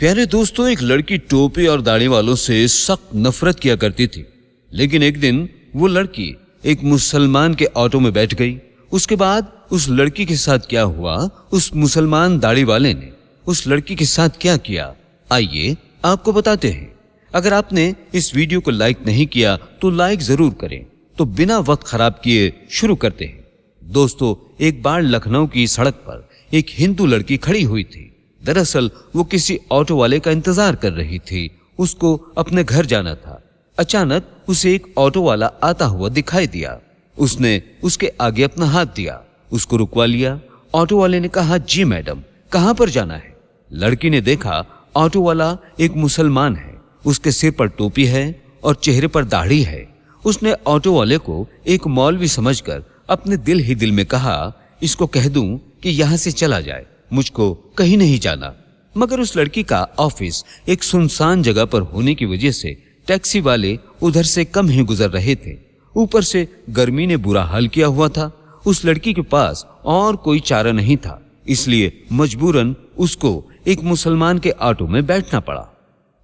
प्यारे दोस्तों, एक लड़की टोपी और दाढ़ी वालों से सख्त नफरत किया करती थी। लेकिन एक दिन वो लड़की एक मुसलमान के ऑटो में बैठ गई। उसके बाद उस लड़की के साथ क्या हुआ, उस मुसलमान दाढ़ी वाले ने उस लड़की के साथ क्या किया, आइए आपको बताते हैं। अगर आपने इस वीडियो को लाइक नहीं किया तो लाइक जरूर करें। तो बिना वक्त खराब किए शुरू करते हैं। दोस्तों, एक बार लखनऊ की सड़क पर एक हिंदू लड़की खड़ी हुई थी। दरअसल वो किसी ऑटो वाले का इंतजार कर रही थी। उसको अपने घर जाना था। अचानक उसे एक ऑटो वाला आता हुआ दिखाई दिया। उसने उसके आगे अपना हाथ दिया, उसको रुकवा लिया। ऑटो वाले ने कहा, जी मैडम, कहां पर जाना है? लड़की ने देखा ऑटो वाला एक मुसलमान है। उसके सिर पर टोपी है और चेहरे पर दाढ़ी है। उसने ऑटो वाले को एक मौलवी समझकर अपने दिल ही दिल में कहा, इसको कह दूं कि यहां से चला जाए, मुझको कहीं नहीं जाना। मगर उस लड़की का ऑफिस एक सुनसान जगह पर होने की वजह से टैक्सी वाले उधर से कम ही गुजर रहे थे। ऊपर से गर्मी ने बुरा हाल किया हुआ था। उस लड़की के पास और कोई चारा नहीं था, इसलिए मजबूरन उसको एक मुसलमान के ऑटो में बैठना पड़ा।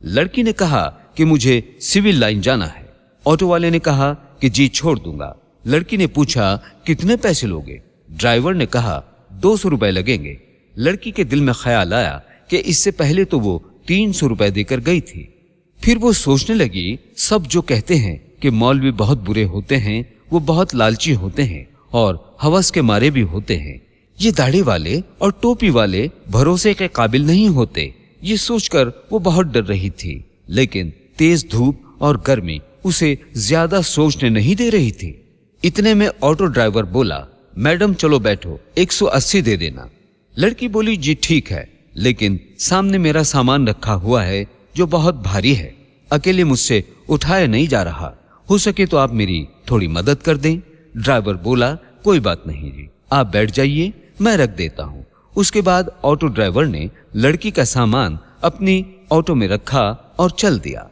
लड़की ने कहा कि मुझे सिविल लाइन जाना है। ऑटो वाले ने कहा कि जी छोड़ दूंगा। लड़की ने पूछा, कितने पैसे लोगे? ड्राइवर ने कहा, 200 रुपए लगेंगे। लड़की के दिल में ख्याल आया कि इससे पहले तो वो 300 रुपए देकर गई थी। फिर वो सोचने लगी, सब जो कहते हैं कि मौलवी बहुत बुरे होते हैं, वो बहुत लालची होते हैं और हवस के मारे भी होते हैं। ये दाढ़ी वाले और टोपी वाले भरोसे के काबिल नहीं होते। ये सोचकर वो बहुत डर रही थी। लेकिन तेज धूप और गर्मी उसे ज्यादा सोचने नहीं दे रही थी। इतने में ऑटो ड्राइवर बोला, मैडम चलो बैठो, 180 दे देना। लड़की बोली, जी ठीक है, लेकिन सामने मेरा सामान रखा हुआ है जो बहुत भारी है, अकेले मुझसे उठाया नहीं जा रहा। हो सके तो आप मेरी थोड़ी मदद कर दें। ड्राइवर बोला, कोई बात नहीं जी, आप बैठ जाइए, मैं रख देता हूं। उसके बाद ऑटो ड्राइवर ने लड़की का सामान अपनी ऑटो में रखा और चल दिया।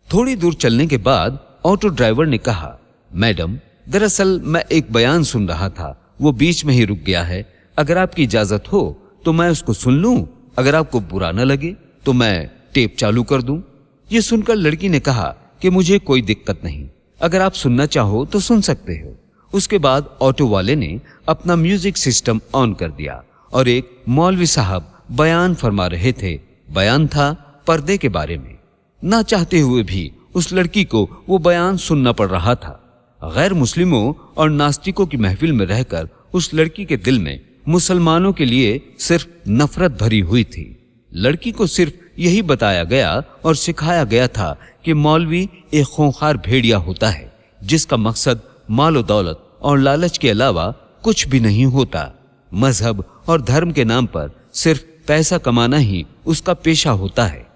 थोड़ी दूर चलने के बाद ऑटो ड्राइवर ने कहा, मैडम दरअसल मैं एक बयान सुन रहा था, वो बीच में ही रुक गया है। अगर आपकी इजाजत हो तो मैं उसको सुन लूं। अगर आपको बुरा न लगे तो मैं टेप चालू कर दूं। ये सुनकर लड़की ने कहा कि मुझे कोई दिक्कत नहीं, अगर आप सुनना चाहो तो सुन सकते हो। उसके बाद ऑटो वाले ने अपना म्यूजिक सिस्टम ऑन कर दिया और एक मौलवी साहब बयान फरमा रहे थे। बयान था पर्दे के बारे में। ना चाहते हुए भी उस लड़की को वो बयान सुनना पड़ रहा था। गैर मुस्लिमों और नास्तिकों की महफिल में रहकर उस लड़की के दिल में मुसलमानों के लिए सिर्फ नफरत भरी हुई थी। लड़की को सिर्फ यही बताया गया और सिखाया गया था कि मौलवी एक खूंखार भेड़िया होता है जिसका मकसद मालो दौलत और लालच के अलावा कुछ भी नहीं होता। मजहब और धर्म के नाम पर सिर्फ पैसा कमाना ही उसका पेशा होता है।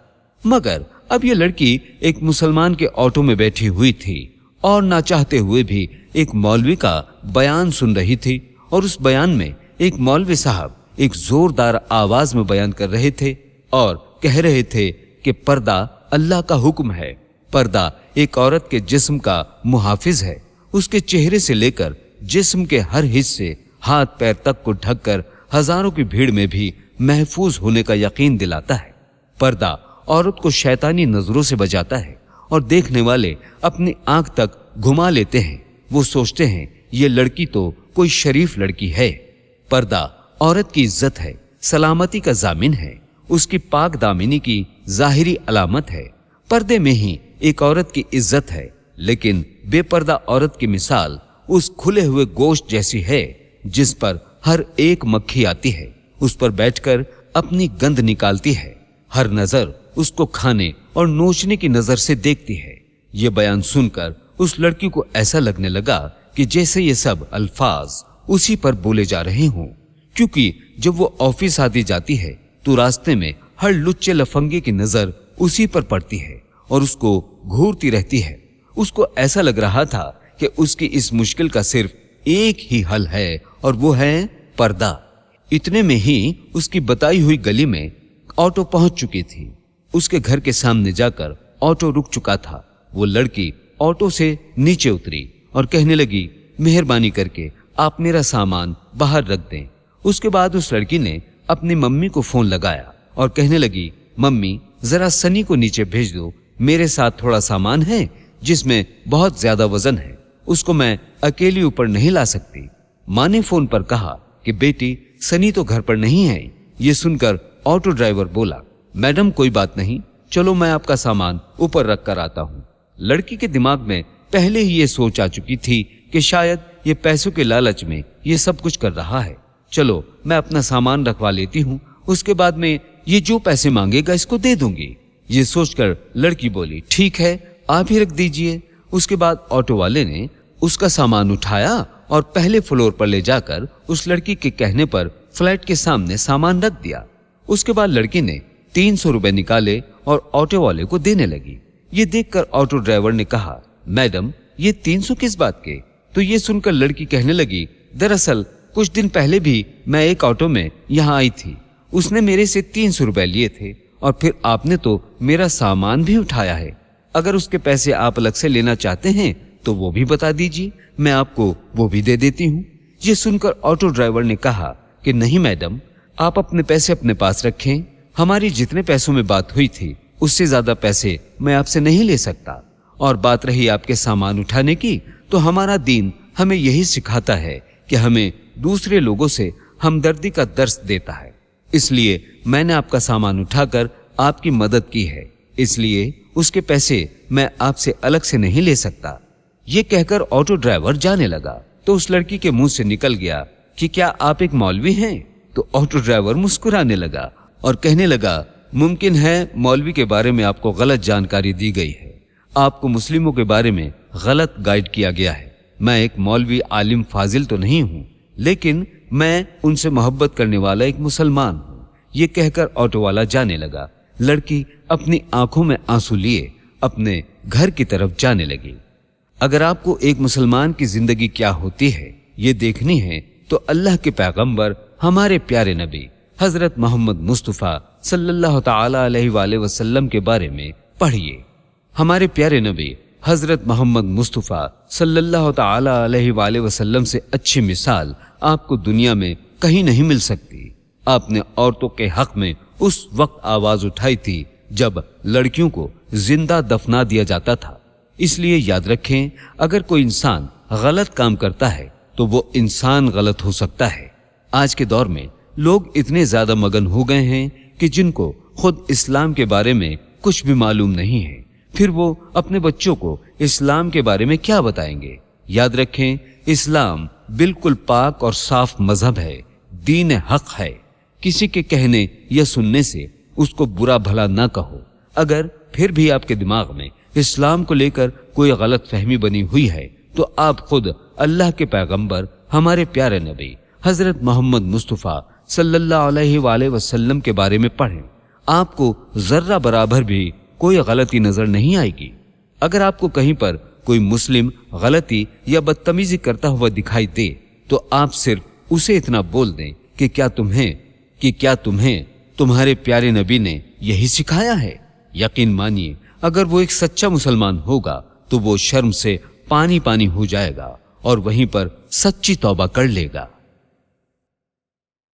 मगर अब ये लड़की एक मुसलमान के ऑटो में बैठी हुई थी और ना चाहते हुए भी एक मौलवी का बयान सुन रही थी। और उस बयान में एक मौलवी साहब एक जोरदार आवाज में बयान कर रहे थे और कह रहे थे कि पर्दा अल्लाह का हुक्म है। पर्दा एक औरत के जिस्म का मुहाफिज है। उसके चेहरे से लेकर जिस्म के हर हिस्से, हाथ पैर तक को ढककर हजारों की भीड़ में भी महफूज होने का यकीन दिलाता है। पर्दा औरत को शैतानी नजरों से बचाता है और देखने वाले अपनी आंख तक घुमा लेते हैं। वो सोचते हैं ये लड़की तो कोई शरीफ लड़की है। पर्दा औरत की इज्जत है, सलामती का जामिन है, उसकी पाक दामिनी की जाहिरी अलामत है। पर्दे में ही एक औरत की इज्जत है। लेकिन बेपर्दा औरत की मिसाल उस खुले हुए गोश्त जैसी है जिस पर हर एक मक्खी आती है, उस पर बैठकर अपनी गंध निकालती है। हर नजर उसको खाने और नोचने की नजर से देखती है। ये बयान सुनकर उस लड़की को ऐसा लगने लगा कि जैसे ये सब अल्फाज उसी पर बोले जा रहे हों, क्योंकि जब वो ऑफिस आती जाती है तो रास्ते में हर लुच्चे लफंगे की नजर उसी पर पड़ती है और उसको घूरती रहती है। उसको ऐसा लग रहा था कि उसकी इस मुश्किल का सिर्फ एक ही हल है और वो है पर्दा। इतने में ही उसकी बताई हुई गली में ऑटो पहुंच चुकी थी। उसके घर के सामने जाकर ऑटो रुक चुका था। वो लड़की ऑटो से नीचे उतरी और कहने लगी, मेहरबानी करके आप मेरा सामान बाहर रख दें। उसके बाद उस लड़की ने अपनी मम्मी को फोन लगाया और कहने लगी, मम्मी जरा सनी को नीचे भेज दो, मेरे साथ थोड़ा सामान है जिसमें बहुत ज्यादा वजन है, उसको मैं अकेली ऊपर नहीं ला सकती। माँ ने फोन पर कहा कि बेटी सनी तो घर पर नहीं है। ये सुनकर ऑटो ड्राइवर बोला, मैडम कोई बात नहीं, चलो मैं आपका सामान ऊपर रख कर आता हूँ। लड़की के दिमाग में पहले ही ये सोच आ चुकी थी कि शायद ये पैसों के लालच में ये सब कुछ कर रहा है। चलो मैं अपना सामान रखवा लेती हूँ, उसके बाद में ये जो पैसे मांगेगा इसको दे दूंगी। ये सोचकर लड़की बोली, ठीक है आप ही रख दीजिए। उसके बाद ऑटो वाले ने उसका सामान उठाया और पहले फ्लोर पर ले जाकर उस लड़की के कहने पर फ्लैट के सामने सामान रख दिया। उसके बाद लड़की ने 300 रुपए निकाले और ऑटो वाले को देने लगी। ये देखकर ऑटो ड्राइवर ने कहा, मैडम ये 300 किस बात के? तो ये सुनकर लड़की कहने लगी, दरअसल कुछ दिन पहले भी मैं एक ऑटो में यहाँ आई थी, उसने मेरे से 300 रुपए लिए थे और फिर आपने तो मेरा सामान भी उठाया है। अगर उसके पैसे आप अलग से लेना चाहते हैं तो वो भी बता दीजिए, मैं आपको वो भी दे देती हूँ। ये सुनकर ऑटो ड्राइवर ने कहा कि नहीं मैडम, आप अपने पैसे अपने पास रखें, हमारी जितने पैसों में बात हुई थी उससे ज्यादा पैसे मैं आपसे नहीं ले सकता। और बात रही आपके सामान उठाने की, तो हमारा दीन हमें यही सिखाता है कि हमें दूसरे लोगों से हमदर्दी का दर्स देता है, इसलिए मैंने आपका सामान उठाकर आपकी मदद की है, इसलिए उसके पैसे मैं आपसे अलग से नहीं ले सकता। ये कहकर ऑटो ड्राइवर जाने लगा तो उस लड़की के मुंह से निकल गया कि क्या आप एक मौलवी हैं? तो ऑटो ड्राइवर मुस्कुराने लगा और कहने लगा, मुमकिन है मौलवी के बारे में आपको गलत जानकारी दी गई है, आपको मुस्लिमों के बारे में गलत गाइड किया गया है। मैं एक मौलवी आलिम फाजिल तो नहीं हूँ, लेकिन मैं उनसे मोहब्बत करने वाला एक मुसलमान हूँ। ये कहकर ऑटो वाला जाने लगा। लड़की अपनी आंखों में आंसू लिए अपने घर की तरफ जाने लगी। अगर आपको एक मुसलमान की जिंदगी क्या होती है ये देखनी है तो अल्लाह के पैगंबर हमारे प्यारे नबी हजरत मोहम्मद मुस्तफा सल्लल्लाहु ताला अलैहि वसल्लम के बारे में पढ़िए। हमारे प्यारे नबी हजरत मोहम्मद मुस्तफा सल्लल्लाहु ताला अलैहि वसल्लम से अच्छी मिसाल आपको दुनिया में कहीं नहीं मिल सकती। आपने औरतों के हक में उस वक्त आवाज उठाई थी जब लड़कियों को जिंदा दफना दिया जाता था। इसलिए याद रखें, अगर कोई इंसान गलत काम करता है तो वो इंसान गलत हो सकता है। आज के दौर में लोग इतने ज्यादा मगन हो गए हैं कि जिनको खुद इस्लाम के बारे में कुछ भी मालूम नहीं है, फिर वो अपने बच्चों को इस्लाम के बारे में क्या बताएंगे। याद रखें, इस्लाम बिल्कुल पाक और साफ मजहब है, दीन हक है। किसी के कहने या सुनने से उसको बुरा भला ना कहो। अगर फिर भी आपके दिमाग में इस्लाम को लेकर कोई गलत फहमी बनी हुई है तो आप खुद अल्लाह के पैगंबर हमारे प्यारे नबी हजरत मोहम्मद मुस्तफा सल्लल्लाहु अलैहि वसल्लम के बारे में पढ़ें। आपको जर्रा बराबर भी कोई गलती नजर नहीं आएगी। अगर आपको कहीं पर कोई मुस्लिम गलती या बदतमीजी करता हुआ दिखाई दे तो आप सिर्फ उसे इतना बोल दें कि क्या तुम्हें तुम्हारे प्यारे नबी ने यही सिखाया है। यकीन मानिए, अगर वो एक सच्चा मुसलमान होगा तो वो शर्म से पानी पानी हो जाएगा और वहीं पर सच्ची तौबा कर लेगा।